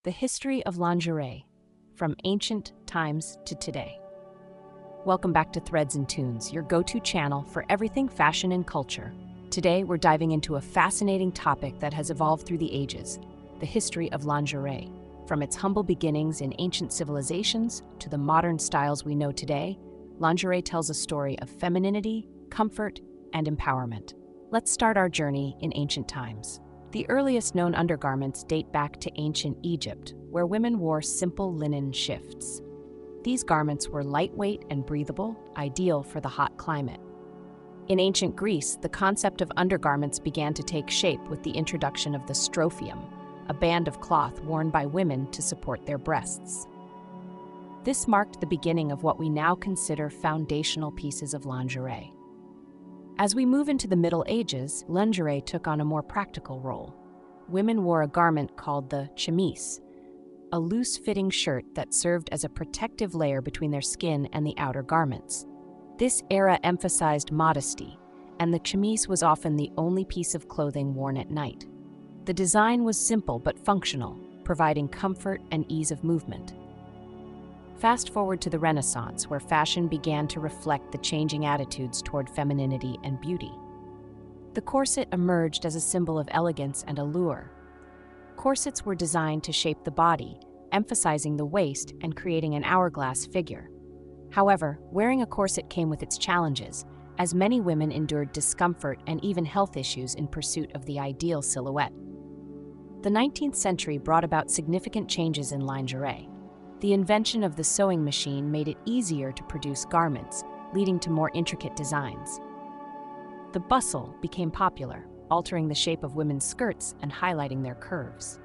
The history of lingerie, from ancient times to today. Welcome back to Threads and Tunes, your go-to channel for everything fashion and culture. Today, we're diving into a fascinating topic that has evolved through the ages, the history of lingerie. From its humble beginnings in ancient civilizations to the modern styles we know today, lingerie tells a story of femininity, comfort, and empowerment. Let's start our journey in ancient times. The earliest known undergarments date back to ancient Egypt, where women wore simple linen shifts. These garments were lightweight and breathable, ideal for the hot climate. In ancient Greece, the concept of undergarments began to take shape with the introduction of the strophium, a band of cloth worn by women to support their breasts. This marked the beginning of what we now consider foundational pieces of lingerie. As we move into the Middle Ages, lingerie took on a more practical role. Women wore a garment called the chemise, a loose-fitting shirt that served as a protective layer between their skin and the outer garments. This era emphasized modesty, and the chemise was often the only piece of clothing worn at night. The design was simple but functional, providing comfort and ease of movement. Fast forward to the Renaissance, where fashion began to reflect the changing attitudes toward femininity and beauty. The corset emerged as a symbol of elegance and allure. Corsets were designed to shape the body, emphasizing the waist and creating an hourglass figure. However, wearing a corset came with its challenges, as many women endured discomfort and even health issues in pursuit of the ideal silhouette. The 19th century brought about significant changes in lingerie. The invention of the sewing machine made it easier to produce garments, leading to more intricate designs. The bustle became popular, altering the shape of women's skirts and highlighting their curves.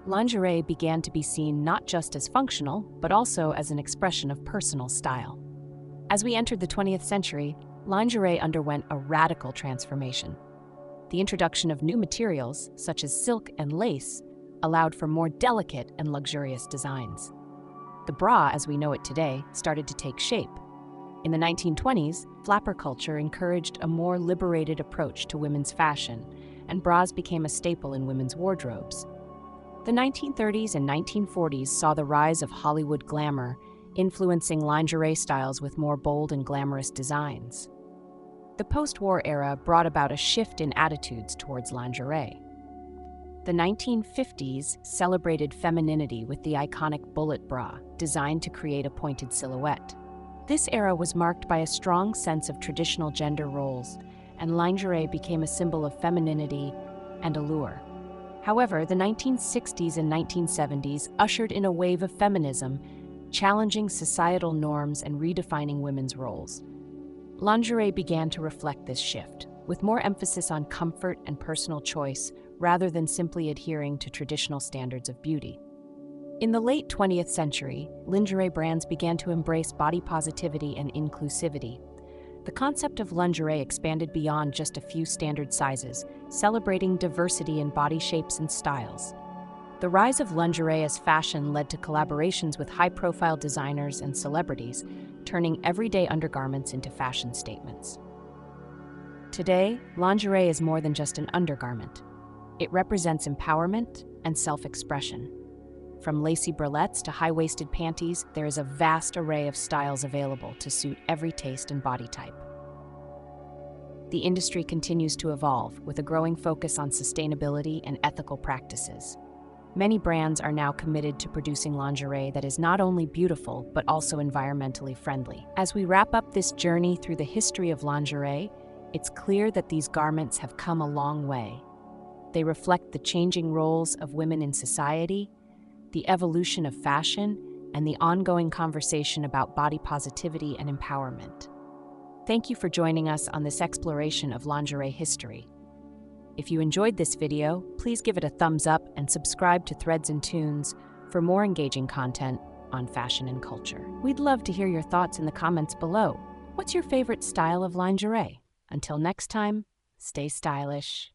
Lingerie began to be seen not just as functional, but also as an expression of personal style. As we entered the 20th century, lingerie underwent a radical transformation. The introduction of new materials, such as silk and lace, allowed for more delicate and luxurious designs. The bra, as we know it today, started to take shape. In the 1920s, flapper culture encouraged a more liberated approach to women's fashion, and bras became a staple in women's wardrobes. The 1930s and 1940s saw the rise of Hollywood glamour, influencing lingerie styles with more bold and glamorous designs. The post-war era brought about a shift in attitudes towards lingerie. The 1950s celebrated femininity with the iconic bullet bra, designed to create a pointed silhouette. This era was marked by a strong sense of traditional gender roles, and lingerie became a symbol of femininity and allure. However, the 1960s and 1970s ushered in a wave of feminism, challenging societal norms and redefining women's roles. Lingerie began to reflect this shift, with more emphasis on comfort and personal choice rather than simply adhering to traditional standards of beauty. In the late 20th century, lingerie brands began to embrace body positivity and inclusivity. The concept of lingerie expanded beyond just a few standard sizes, celebrating diversity in body shapes and styles. The rise of lingerie as fashion led to collaborations with high-profile designers and celebrities, turning everyday undergarments into fashion statements. Today, lingerie is more than just an undergarment. It represents empowerment and self-expression. From lacy bralettes to high-waisted panties, there is a vast array of styles available to suit every taste and body type. The industry continues to evolve, with a growing focus on sustainability and ethical practices. Many brands are now committed to producing lingerie that is not only beautiful, but also environmentally friendly. As we wrap up this journey through the history of lingerie, it's clear that these garments have come a long way. They reflect the changing roles of women in society, the evolution of fashion, and the ongoing conversation about body positivity and empowerment. Thank you for joining us on this exploration of lingerie history. If you enjoyed this video, please give it a thumbs up and subscribe to Threads and Tunes for more engaging content on fashion and culture. We'd love to hear your thoughts in the comments below. What's your favorite style of lingerie? Until next time, stay stylish.